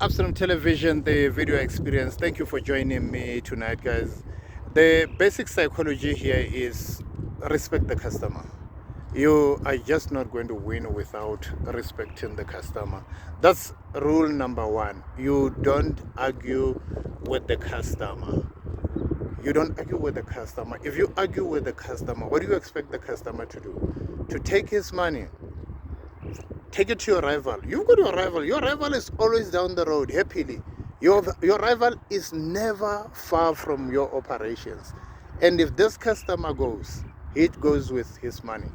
Upstream Television, the video experience. Thank you for joining me tonight, guys. The basic psychology here is respect the customer. You are just not going to win without respecting the customer. That's rule number one. You don't argue with the customer. You don't argue with the customer. If you argue with the customer, what do you expect the customer to do? To take his money, take it to your rival. You've got your rival. Your rival is always down the road, happily. Your rival is never far from your operations. And if this customer goes, it goes with his money,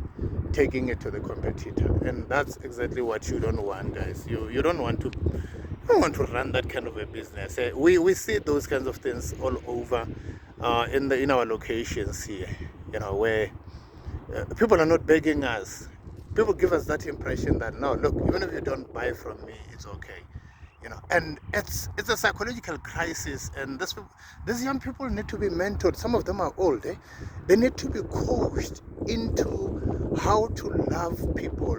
taking it to the competitor. And that's exactly what you don't want, guys. You don't want to run that kind of a business. We see those kinds of things all over in our locations here, where people are not begging us. People give us that impression that, no, look, even if you don't buy from me, it's okay. And it's a psychological crisis, and these young people need to be mentored. Some of them are old. They need to be coached into how to love people.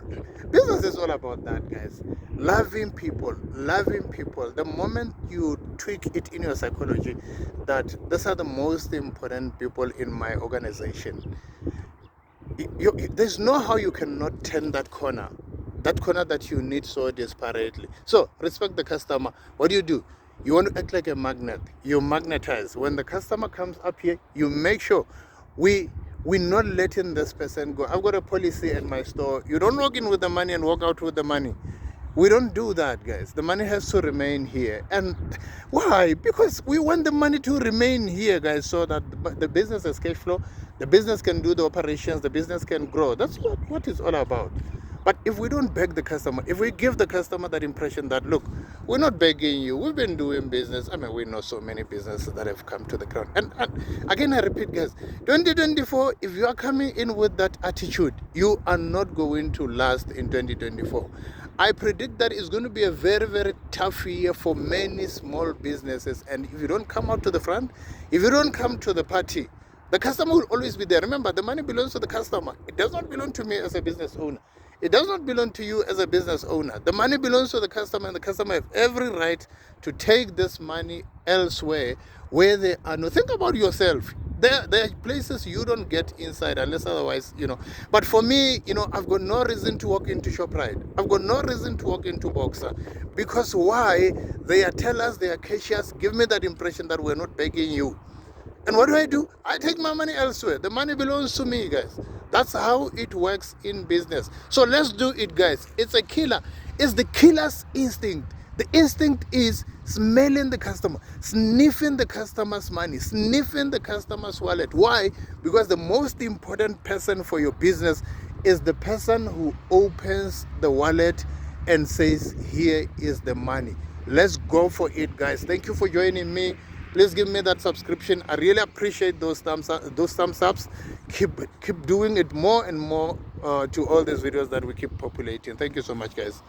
Business is all about that, guys. Loving people. The moment you tweak it in your psychology that these are the most important people in my organization, there's no how you cannot turn that corner that you need so desperately. So respect the customer. What do? You want to act like a magnet. You magnetize. When the customer comes up here, you make sure we're not letting this person go. I've got a policy at my store. You don't walk in with the money and walk out with the money. We don't do that, guys. The money has to remain here. And why? Because we want the money to remain here, guys, so that the business has cash flow, the business can do the operations, the business can grow. That's what it's all about. But if we don't beg the customer, if we give the customer that impression that, look, we're not begging you, we've been doing business. I mean, we know so many businesses that have come to the ground. And again, I repeat, guys, 2024, if you are coming in with that attitude, you are not going to last in 2024. I predict that it's going to be a very, very tough year for many small businesses. And if you don't come out to the front, if you don't come to the party, the customer will always be there. Remember, the money belongs to the customer. It does not belong to me as a business owner. It does not belong to you as a business owner. The money belongs to the customer, and the customer has every right to take this money elsewhere where they are. No, think about yourself. There are places you don't get inside unless otherwise, But for me, I've got no reason to walk into ShopRite. I've got no reason to walk into Boxer. Because why? They are tellers, they are cashiers. Give me that impression that we're not begging you. And what do? I take my money elsewhere. The money belongs to me, guys. That's how it works in business. So let's do it, guys. It's a killer. It's the killer's instinct. The instinct is smelling the customer, sniffing the customer's money, sniffing the customer's wallet. Why? Because the most important person for your business is the person who opens the wallet and says, here is the money. Let's go for it, guys. Thank you for joining me. Please give me that subscription. I really appreciate those thumbs ups. Keep doing it more and more to all these videos that we keep populating. Thank you so much, guys.